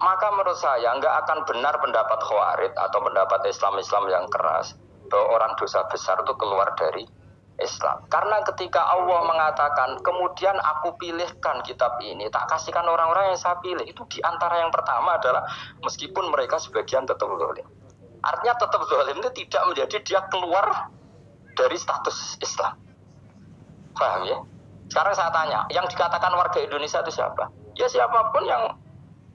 Maka menurut saya nggak akan benar pendapat Khawarij atau pendapat Islam yang keras bahwa orang dosa besar itu keluar dari Islam. Karena ketika Allah mengatakan, kemudian aku pilihkan kitab ini, tak kasihkan orang-orang yang saya pilih. Itu diantara yang pertama adalah meskipun mereka sebagian tetap zalim. Artinya tetap zalim itu tidak menjadi dia keluar dari status Islam. Paham ya? Sekarang saya tanya, yang dikatakan warga Indonesia itu siapa? Ya siapapun yang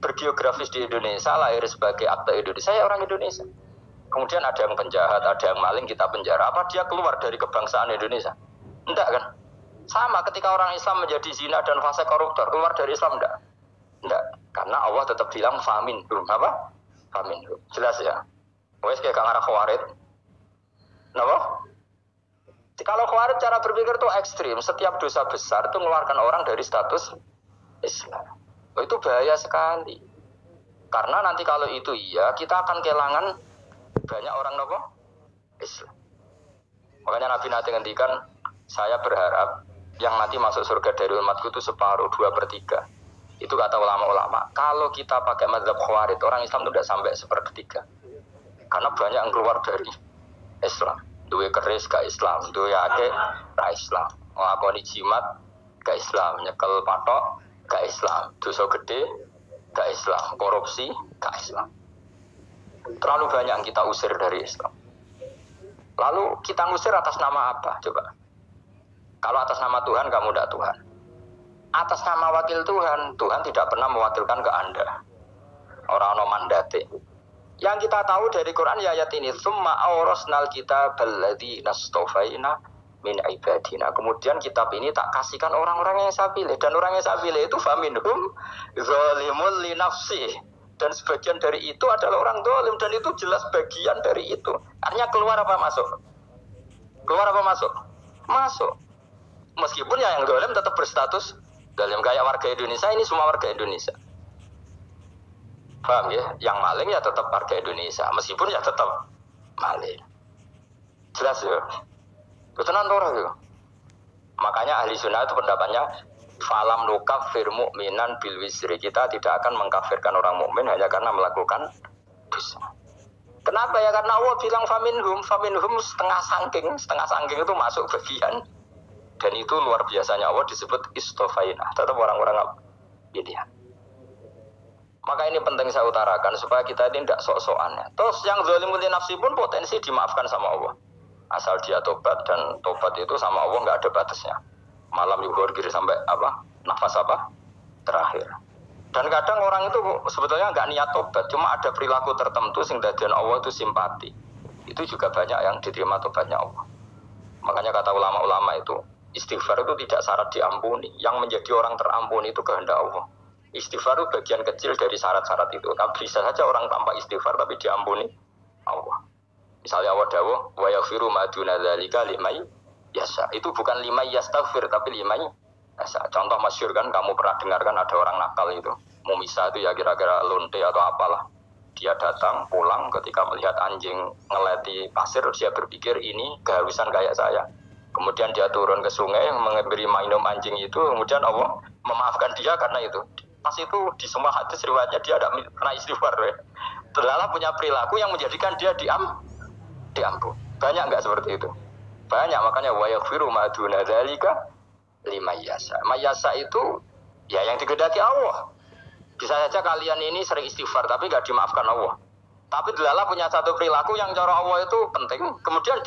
bergeografis di Indonesia, lahir sebagai akta Indonesia, ya orang Indonesia. Kemudian ada yang penjahat, ada yang maling, kita penjara. Apa dia keluar dari kebangsaan Indonesia? Enggak kan? Sama ketika orang Islam menjadi zina dan fase koruptor, keluar dari Islam enggak? Enggak. Karena Allah tetap bilang famin. Apa? Famin. Jelas ya? Wes kayak ngarah Khawarij. Kenapa? Kalau Khawarij cara berpikir itu ekstrim. Setiap dosa besar itu mengeluarkan orang dari status Islam. Itu bahaya sekali. Karena nanti kalau itu iya, kita akan kehilangan banyak orang nopo Islam. Makanya Nabi nanti ngendikan, saya berharap yang nanti masuk surga dari umatku itu separuh, 2/3. Itu kata ulama-ulama. Kalau kita pakai mazhab Khawarij, orang Islam itu tidak sampai 1/3. Karena banyak yang keluar dari Islam. Duwe keris ke Islam, duwe ake ke Islam, ngakoni jimat ke Islam, nyekel patok ke Islam, dosa gede ke Islam, korupsi ke Islam. Terlalu banyak yang kita usir dari Islam. Lalu kita ngusir atas nama apa? Coba. Kalau atas nama Tuhan, kamu tidak Tuhan. Atas nama wakil Tuhan, Tuhan tidak pernah mewakilkan ke Anda. Orang-orang mandate. Yang kita tahu dari Quran ya ayat ini, summa awrasnal kitabal ladzi nastofaina min ibadina. Kemudian kitab ini tak kasihkan orang-orang yang saya pilih, dan orang yang saya pilih itu faminhum zalimul li nafsi, dan sebagian dari itu adalah orang zalim, dan itu jelas bagian dari itu. Artinya keluar apa masuk? Keluar apa masuk? Masuk. Meskipun ya yang zalim tetap berstatus zalim, kayak warga Indonesia, ini semua warga Indonesia. Paham ya? Yang maling ya tetap warga Indonesia, meskipun ya tetap maling. Jelas ya? Ketenan orang itu. Makanya ahli sunnah itu pendapatnya falam nukafir mu'minan bil wisri. Kita tidak akan mengkafirkan orang mukmin hanya karena melakukan dosa. Kenapa ya? Karena Allah bilang faminhum setengah sangking itu masuk bagian. Dan itu luar biasanya Allah disebut istofainah. Tetap orang-orang pilihan. Maka ini penting saya utarakan supaya kita ini tidak sok-sokan. Terus yang zalimul li nafsi pun potensi dimaafkan sama Allah. Asal dia tobat, dan tobat itu sama Allah nggak ada batasnya. Malam yuhur kiri sampai apa? Nafas apa? Terakhir. Dan kadang orang itu sebetulnya nggak niat tobat, cuma ada perilaku tertentu sehingga dadian Allah itu simpati. Itu juga banyak yang diterima tobatnya Allah. Makanya kata ulama-ulama itu, istighfar itu tidak syarat diampuni. Yang menjadi orang terampuni itu kehendak Allah. Istighfar itu bagian kecil dari syarat-syarat itu. Tapi bisa saja orang tanpa istighfar tapi diampuni Allah. Misalnya Allah dawuh wa yaghfiru ma duna dzalika liman yasha. Itu bukan liman yastaghfir tapi liman yasha. Contoh masyhur kan, kamu pernah dengarkan ada orang nakal itu. Mumisa itu ya kira-kira lonte atau apalah. Dia datang pulang ketika melihat anjing ngeleti pasir, dia berpikir ini kehausan kayak saya. Kemudian dia turun ke sungai memberi minum anjing itu, kemudian Allah memaafkan dia karena itu. Pas itu di semua hadis riwayatnya dia ada pernah istighfar. Terlalu punya perilaku yang menjadikan dia diampun. Banyak enggak seperti itu? Banyak, makanya wa yaghfiru ma duna dzalika liman yasha. Mayasa itu ya yang digedaki Allah. Bisa saja kalian ini sering istighfar tapi enggak dimaafkan Allah. Tapi delala punya satu perilaku yang cara Allah itu penting, kemudian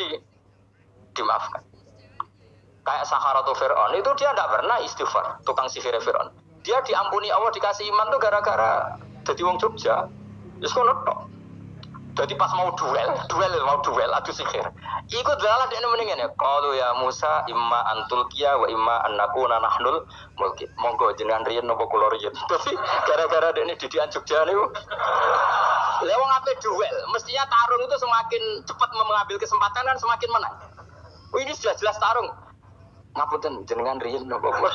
dimaafkan. Kayak Saharatu Fir'aun itu dia enggak pernah istighfar, tukang sihir Fir'aun. Dia diampuni Allah, dikasih iman tuh gara-gara jadi wong Jogja. Wis kono tok. Jadi pas mau duel adu sihir. Iku dalah dekne mendingan ya. Qalu ya Musa imma antulqiya wa imma annakuna nahnul mulki. Monggo jenengan riyen napa kula riyen. Tapi gara-gara dekne didikan Jogja niku. Lah wong ape duel, mestinya tarung itu semakin cepat mengambil kesempatan kan semakin menang. Oh ini sudah jelas tarung. Ngapunten jenengan riyen napa kula.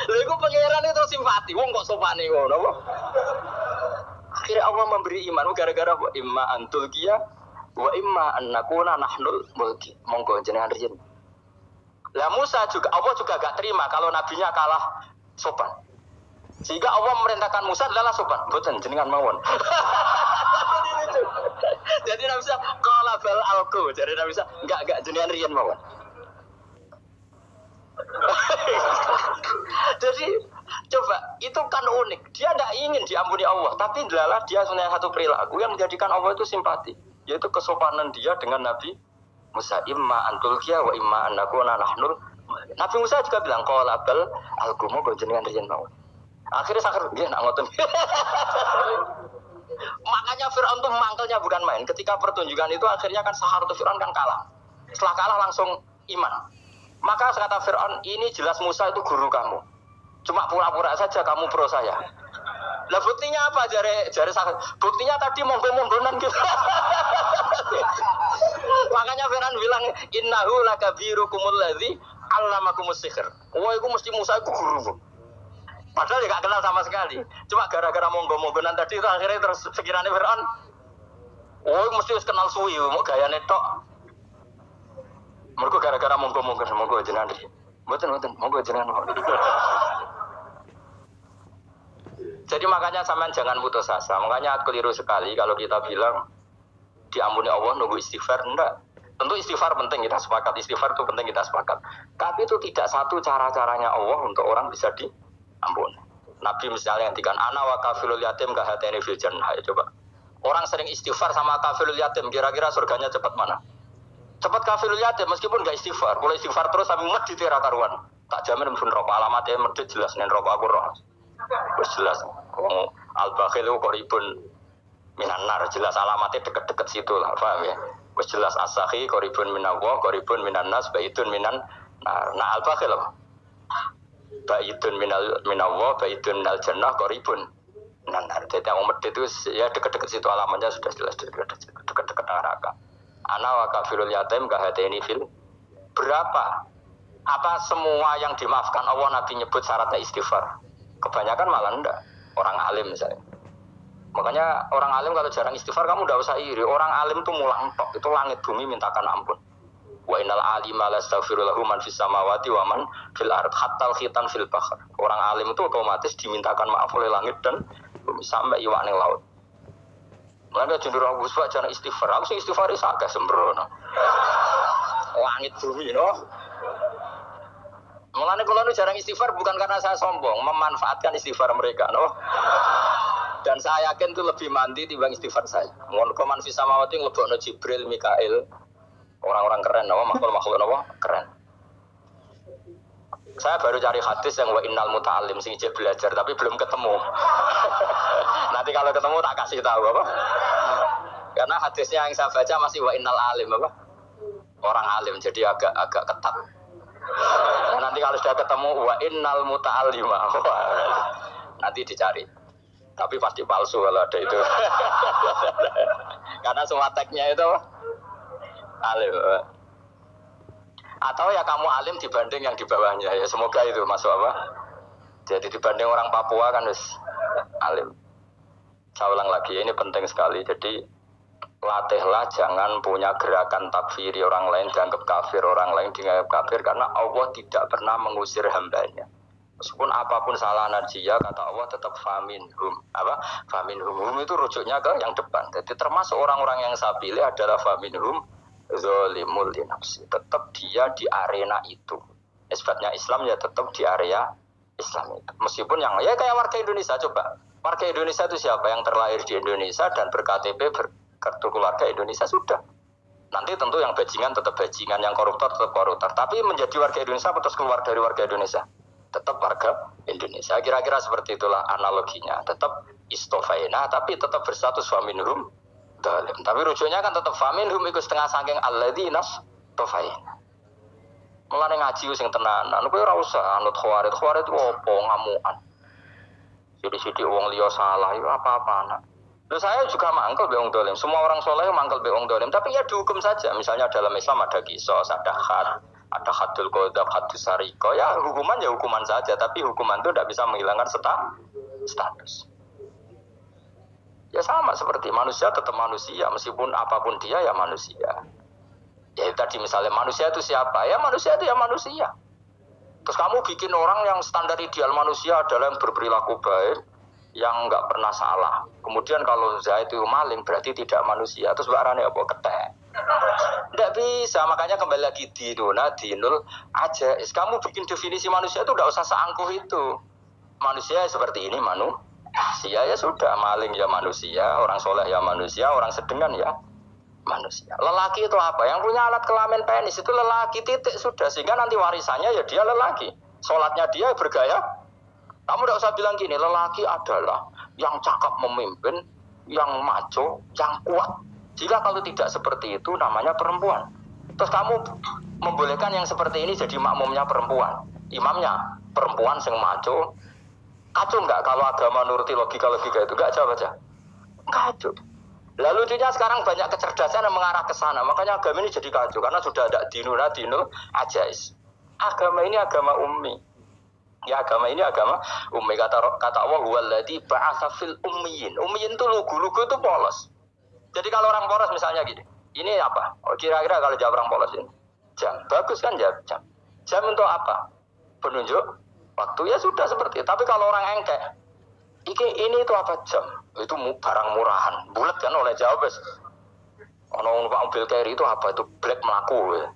Lha iku pangeran itu simpati. Wong kok sopane ngono apa? Akhirnya Allah memberi iman gara-gara imma antulqiya wa imma annakuna nahnul mulki. Monggo jenengan riyen. Lah Musa juga Allah juga gak terima kalau nabinya kalah sopan. Sehingga Allah memerintahkan Musa adalah sopan, boten jenengan mawon. Jadi Nabi Musa qala bal alqu. Jadi Nabi Musa enggak jenengan riyen mawon. Jadi coba itu kan unik. Dia tidak ingin diampuni Allah, tapi adalah dia punya satu perilaku yang menjadikan Allah itu simpati, yaitu kesopanan dia dengan Nabi Musa. Imma antulkiya wa imma annakuna nahnul. Nabi Musa juga bilang qala bal alqumu jenengan riyen mawon. Akhirnya sakar dia nak ngoten. Makanya Fir'aun tuh mangkelnya bukan main. Ketika pertunjukan itu akhirnya kan Saharatu Fir'aun kan kalah. Setelah kalah langsung iman. Maka kata Fir'aun, ini jelas Musa itu guru kamu. Cuma pura-pura saja kamu pro saya. Lah buktinya apa jare Sakar? Buktinya tadi monggo-monggonan gitu. Makanya Fir'aun bilang innahu lakabirukumul ladzi 'allamakumus sihr. Wah, itu mesti Musa itu guru. Padahal dia gak kenal sama sekali. Cuma gara-gara monggo-monggonan tadi itu akhirnya terus pikirannya Fir'aun. Oh, mesti harus kenal suwi, mau gayane tok. Mergo gara-gara monggo-monggon monggo jenengan. Mboten, monggo jenengan. Jadi makanya sampean jangan putus asa. Makanya keliru sekali kalau kita bilang diampuni Allah nunggu istighfar. Enggak. Tentu istighfar penting, kita sepakat. Istighfar itu penting, kita sepakat. Tapi itu tidak satu cara-caranya Allah untuk orang bisa ampun. Nabi misalnya ngendikan ana wa kafilul yatim ka hatani fil jannah. Coba. Orang sering istighfar sama kafilul yatim, kira-kira surganya cepat mana? Cepat kafilul yatim meskipun enggak istighfar. Boleh istighfar terus sampai medit ra karuan. Tak jamin mlebu neraka, alamatnya medit jelas nen neraka aku roh. Wis jelas. Wong al-bakhilu qaribun minan nar, jelas alamatnya deket-deket situ lah, paham ya? Wis jelas as-sakhi qaribun minallah, qaribun minan nas, baitun minan nar. Nah al-bakhil apa? Baitun minallah, baitun minal jannah, qaribun minan nar. Jadi yang medit itu ya deket-deket situ alamatnya sudah jelas deket-deket neraka. Ana wa kafirul yatim ka hatini fil. Berapa? Apa semua yang dimaafkan Allah Nabi nyebut syaratnya istighfar? Kebanyakan malah enggak. Orang alim misalnya. Makanya orang alim kalau jarang istighfar kamu enggak usah iri. Orang alim tuh mulang tok. Itu langit bumi mintakan ampun. Wa innal alima lastaghfiru lahu man fis samawati wa man fil ard hatta khitan fil bahr. Orang alim itu otomatis dimintakan maaf oleh langit dan bumi sampai iwak ning laut. Maka cenderung Gus Pak jarang istighfar. Aku sih istighfar is agak sembrono. Langit bumi no. Mulane kula nu jarang istighfar bukan karena saya sombong, memanfaatkan istighfar mereka, no. Dan saya yakin itu lebih mandi timbang istighfar saya. Mun koman fi samawati nglebokno Jibril, Mikail. Orang-orang keren, no, makhluk-makhluk no, keren. Saya baru cari hadis yang wa innal muta'allim sing ijek belajar tapi belum ketemu. Nanti kalau ketemu tak kasih tahu apa. Karena hadisnya yang saya baca masih wa innal alim apa? Orang alim jadi agak ketat. Nah, nanti kalau sudah ketemu wa innal muta'allima. Nanti dicari. Tapi pasti palsu kalau ada itu. Karena semua tagnya itu alim. Atau ya kamu alim dibanding yang di bawahnya ya, semoga itu masuk apa? Jadi dibanding orang Papua kan harus alim. Saya ulang lagi, ini penting sekali. Jadi latihlah jangan punya gerakan takfiri orang lain, dianggap kafir, orang lain dianggap kafir, karena Allah tidak pernah mengusir hambanya. Meskipun apapun salah dia, kata Allah tetap faminhum. Apa? Faminhum. Hum itu rujuknya ke yang depan. Jadi termasuk orang-orang yang saya pilih adalah faminhum zolimul linafsi. Tetap dia di arena itu. Sebabnya Islam ya tetap di area Islam itu. Meskipun yang ya kayak warga Indonesia, coba. Warga Indonesia itu siapa? Yang terlahir di Indonesia dan ber-KTP, kartu keluarga Indonesia sudah. Nanti tentu yang bajingan tetap bajingan, yang koruptor tetap koruptor. Tapi menjadi warga Indonesia atau keluar dari warga Indonesia? Tetap warga Indonesia. Kira-kira seperti itulah analoginya. Tetap istofaina, tapi tetap berstatus faminhum dalim. Tapi rujuknya kan tetap faminhum itu setengah saking alladzinas tofaina. Mulane ngaji sing tenanan. Kowe ora usah anut khawarit. Khawarit itu opo ngamukan. Sidi-sidi wong liya salah itu apa-apa. Loh, saya juga mangkel beong dolim. Semua orang soleh mangkel beong dolim. Tapi ya dihukum saja. Misalnya dalam Islam ada kisos, ada had, ada hadul qadab, hadus sariko. Ya hukuman ya hukuman saja. Tapi hukuman itu tidak bisa menghilangkan status. Ya sama seperti manusia tetap manusia. Meskipun apapun dia ya manusia. Ya tadi misalnya manusia itu siapa? Ya manusia itu ya manusia. Terus kamu bikin orang yang standar ideal manusia adalah yang berperilaku baik, yang nggak pernah salah. Kemudian kalau Zaid itu maling berarti tidak manusia. Terus barangnya apa? Ketek. Tidak bisa, makanya kembali lagi dinul aja. Kamu bikin definisi manusia itu tidak usah seangkuh itu. Manusia seperti ini manusia ya sudah, maling ya manusia, orang soleh ya manusia, orang sedengan ya manusia. Lelaki itu apa? Yang punya alat kelamin penis itu lelaki, titik, sudah. Sehingga nanti warisannya ya dia lelaki. Sholatnya dia bergaya. Kamu tidak usah bilang gini, lelaki adalah yang cakap memimpin, yang maco, yang kuat. Jika kalau tidak seperti itu namanya perempuan. Terus kamu membolehkan yang seperti ini jadi makmumnya perempuan, imamnya perempuan sing maco. Kacau nggak kalau agama nuruti logika-logika itu? Nggak, jawab aja. Kacau. Lalu lucunya sekarang banyak kecerdasan yang mengarah ke sana. Makanya agama ini jadi kacau karena sudah ada dinul ajais. Agama ini agama ummi. Ya, agama ini agama ummi. Kata Allah, huwallazi ba'atsa fil ummiyin. Ummiyin itu lugu-lugu itu polos. Jadi kalau orang polos misalnya gini, ini apa? Oh, kira-kira kalau jawab orang polos ini, jam. Bagus kan jawab jam. Jam untuk apa? Penunjuk waktu, ya sudah seperti itu. Tapi kalau orang engkek, ini itu apa jam? Itu barang murahan. Bulat kan oleh jawab. Ono mobil carry itu apa? Itu black melaku. Ya.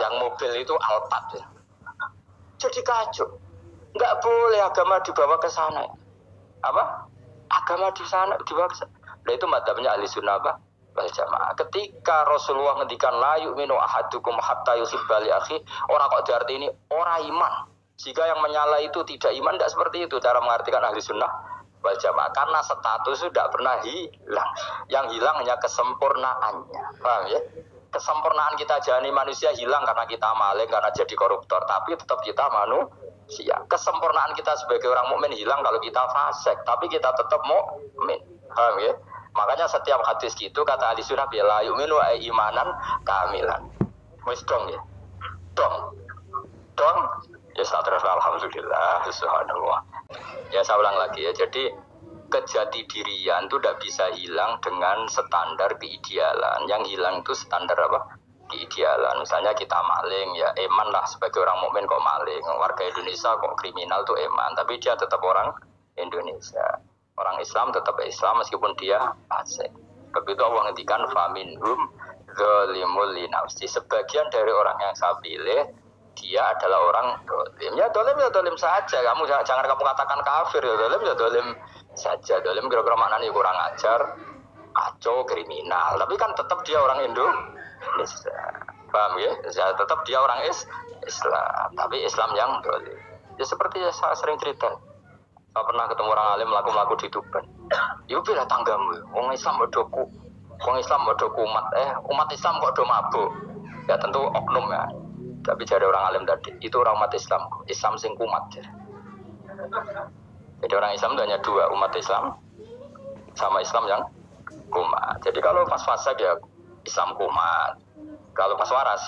Yang mobil itu Alphard. Ya. Jadi kacau. Nggak boleh agama dibawa ke sana. Apa? Agama di sana dibawa ke sana. Nah itu madzhabnya ahli sunnah wal jamaah. Ketika Rasulullah ngendikan la yu'minu ahadukum hatta yuhibba li akhi, orang kok diarti ini orang iman. Jika yang menyala itu tidak iman, tidak seperti itu cara mengartikan ahli sunnah wal jamaah. Karena status sudah pernah hilang. Yang hilang hanya kesempurnaannya. Paham ya? Kesempurnaan kita jani manusia hilang karena kita maling, karena jadi koruptor. Tapi tetap kita manusia. Kesempurnaan kita sebagai orang mukmin hilang kalau kita fasik. Tapi kita tetap mukmin. Paham ya? Makanya setiap hadis gitu kata ahli sunnah la yu'minu imanan kamilan. Wis dong ya. Dong. Ya terus alhamdulillah subhanallah. Ya saya ulang lagi ya. Jadi kejati dirian itu tidak bisa hilang dengan standar keidealan. Yang hilang itu standar apa? Keidealan. Misalnya kita maling ya eman lah sebagai orang mukmin kok maling. Warga Indonesia kok kriminal tuh eman, tapi dia tetap orang Indonesia. Orang Islam tetap Islam meskipun dia fasik. Begitu Allah ngendikan faminhum zalimul li nafsi. Sebagian dari orang yang saya pilih dia adalah orang dolim. Ya dolim saja. Jangan kamu katakan kafir ya dolim saja. Dolim kira-kira maknanya kurang ajar, kacau, kriminal. Tapi kan tetap dia orang Indonesia. Paham ya? Tetap dia orang Islam. Tapi Islam yang dolim. Ya seperti saya sering cerita. Saya pernah ketemu orang alim melaku di Tuban. Ibu pilih tanggamu. Orang Islam bodohku. Orang Islam bodohku umat Islam kok do mabuk. Ya tentu oknum ya. Tapi jadi orang alim tadi, itu orang umat Islam. Islam sing kumat. Jadi orang Islam itu hanya dua, umat Islam sama Islam yang kumat. Jadi kalau pas fase ya Islam kumat. Kalau pas waras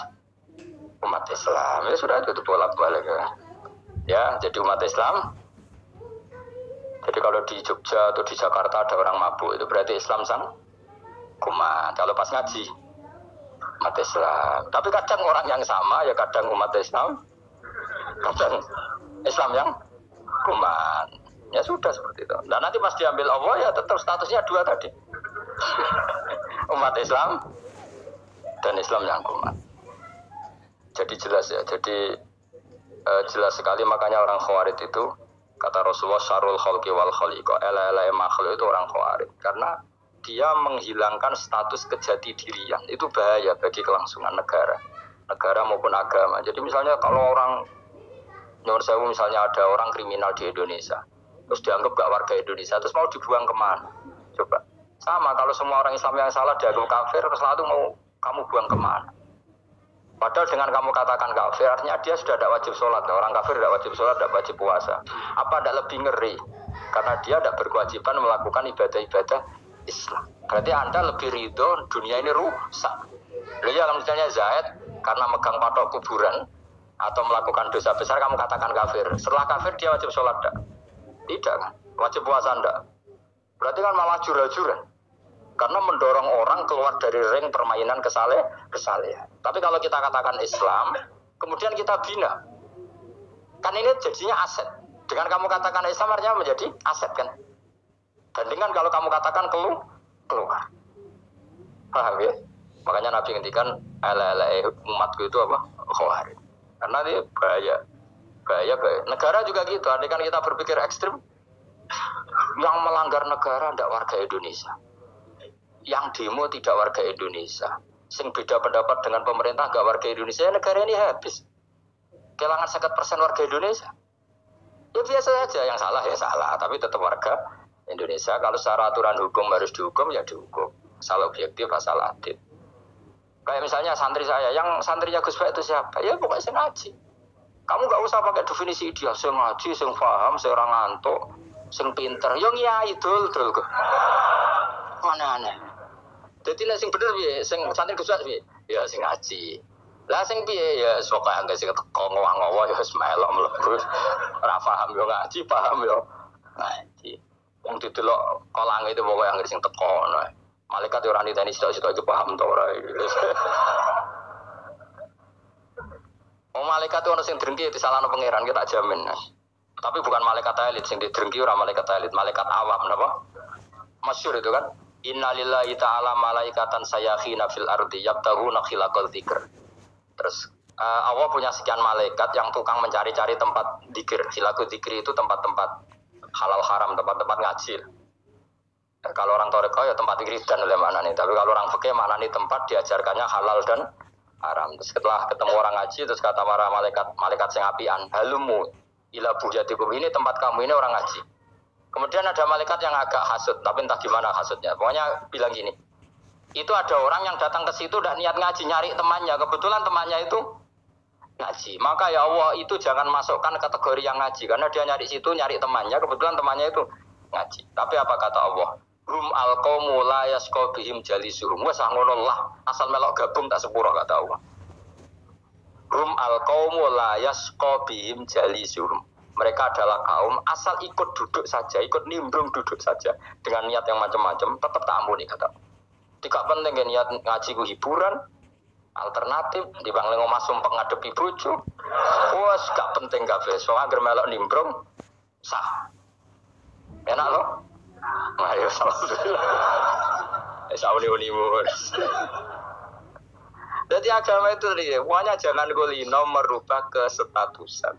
umat Islam. Ya sudah itu bolak-balik ya. Ya, jadi umat Islam. Jadi kalau di Jogja atau di Jakarta ada orang mabuk, itu berarti Islam sang kumat. Kalau pas ngaji, umat Islam. Tapi kadang orang yang sama, ya kadang umat Islam, kadang Islam yang kumat. Ya sudah seperti itu. Dan nanti pas diambil Allah, ya tetap statusnya dua tadi. Umat Islam dan Islam yang kumat. Jadi jelas ya. Jadi jelas sekali makanya orang Khawarij itu, kata Rasulullah syarul khalqi wal khaliqa, ela-ela makhluk itu orang Khawarij karena dia menghilangkan status kejati dirian. Itu bahaya bagi kelangsungan negara maupun agama. Jadi misalnya kalau orang nyuwun sewu, misalnya ada orang kriminal di Indonesia terus dianggap gak warga Indonesia, terus mau dibuang kemana? Coba sama kalau semua orang Islam yang salah dianggap kafir, terus lalu mau kamu buang kemana? Padahal dengan kamu katakan kafir, artinya dia sudah tidak wajib sholat. Orang kafir tidak wajib sholat, tidak wajib puasa. Apa tidak lebih ngeri? Karena dia tidak berkewajiban melakukan ibadah-ibadah Islam. Berarti Anda lebih ridho dunia ini rusak. Ya kalau misalnya Zaid karena megang patok kuburan atau melakukan dosa besar, kamu katakan kafir. Setelah kafir dia wajib sholat tidak? Tidak kan? Wajib puasa tidak? Berarti kan malah jura-jura. Karena mendorong orang keluar dari ring permainan kesalehan. Tapi kalau kita katakan Islam, kemudian kita bina. Kan ini jadinya aset. Dengan kamu katakan Islam artinya menjadi aset kan. Bandingkan kalau kamu katakan keluar. Paham ya? Makanya Nabi ngendikan ala umatku itu apa? Khawarij. Karena dia bahaya. Negara juga gitu. Andai kan kita berpikir ekstrim, yang melanggar negara tidak warga Indonesia. Yang demo tidak warga Indonesia. Sing beda pendapat dengan pemerintah gak warga Indonesia, negara ini habis. Kehilangan 50% warga Indonesia. Ya biasa saja, yang salah ya salah, tapi tetap warga Indonesia. Kalau secara aturan hukum harus dihukum, ya dihukum. Salah objektif, salah adil. Kayak misalnya santri saya, yang santrinya Gus Baik itu siapa? Ya pokoknya saya ngaji. Kamu gak usah pakai definisi ideal, saya ngaji, saya paham, saya orang ngantuk, saya pinter. Yang ya idul kok. Mana-mana. Jadi sing bener piye, sing santri Gus Baik piye? Ya sing ngaji. Lah sing piye ya sok kaya sing teko ngowah-ngowah ya wis melok mlebu. Ora paham yo ngaji, paham yo ngaji. Wong didelok kolang itu pokoke anggere sing teko ngono. Malaikat ora niteni sitok-sitok itu paham to ora. Oh malaikat itu ono sing drengki disalahno pangeran kita jamin. Tapi bukan malaikat elit sing didrengki ora malaikat elit, malaikat awam napa? Masyhur itu kan. Innalillahi ta'ala malaikatan sayakhina fil ardi yabtaghuna khilaqal dzikr. Terus Allah punya sekian malaikat yang tukang mencari-cari tempat dzikir. Khilaqul dzikri itu tempat-tempat halal haram, tempat-tempat ngaji. Kalau orang toreko ya tempat wiridan oleh mana nih, tapi kalau orang fikih mana nih tempat diajarkannya halal dan haram. Terus setelah ketemu orang ngaji, terus kata para malaikat sing apian, halumu ila buhyatikum, ini tempat kamu, ini orang ngaji. Kemudian ada malaikat yang agak hasud, tapi entah gimana hasudnya. Pokoknya bilang gini, itu ada orang yang datang ke situ udah niat ngaji, nyari temannya, kebetulan temannya itu ngaji. Maka ya Allah itu jangan masukkan kategori yang ngaji, karena dia nyari situ, nyari temannya, kebetulan temannya itu ngaji. Tapi apa kata Allah? Hum alqaumu la yasqa bihim jalisuhum. Wes ngono lah, asal melok gabung tak sepuro kata Allah. Hum alqaumu la yasqa bihim jalisuhum. Mereka adalah kaum asal ikut duduk saja, ikut nimbrung duduk saja dengan niat yang macam-macam, tetap tak ampuni kata Allah. Tidak penting niat ngaji ku hiburan, alternatif di bangling omah sumpah ngadepi bojo. Wes gak penting kabeh. Soale anggere melok nimbrung sah. Enak loh. Ayo alhamdulillah. Sauni-unimu. Jadi agama itu nih, pokoknya jangan golino merubah kestatusan.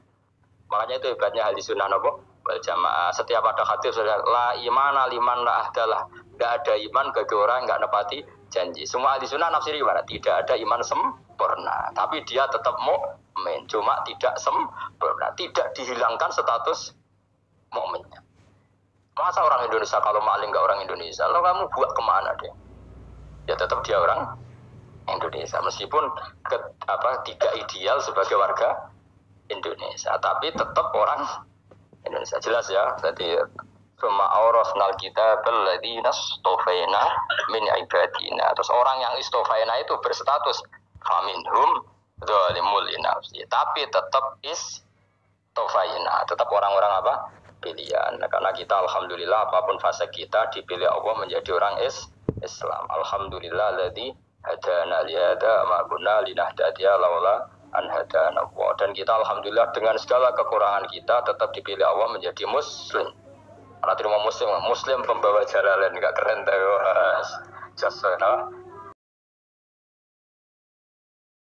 Makanya itu hebatnya ahli sunnah nopo wal jamaah. Setiap ada hadis la imana liman la ahdalah. Enggak ada iman bagi orang enggak nepati janji. Semua ahli sunnah nafsiri gimana? Tidak ada iman sempurna, tapi dia tetap mukmin, cuma tidak sempurna, tidak dihilangkan status mukminnya. Masa orang Indonesia kalau maling enggak orang Indonesia? Lalu kamu buat kemana dia? Ya tetap dia orang Indonesia, meskipun tidak ideal sebagai warga Indonesia, tapi tetap orang Indonesia. Jelas ya. Jadi summa awrasnal kitabal ladzina istofaina min ibadina. Terus orang yang istofaina itu berstatus faminhum zalimul linafsi, tapi tetap istofaina, tetap orang-orang apa? Pilihan. Karena kita alhamdulillah apapun fase kita dipilih Allah menjadi orang Islam. Alhamdulillah alladzi hadana li hada ma kunna linahtadiya laula an hadana Allah. Dan kita alhamdulillah dengan segala kekurangan kita tetap dipilih Allah menjadi muslim. Karena terima muslim pembawa jalan, enggak keren tuh. Just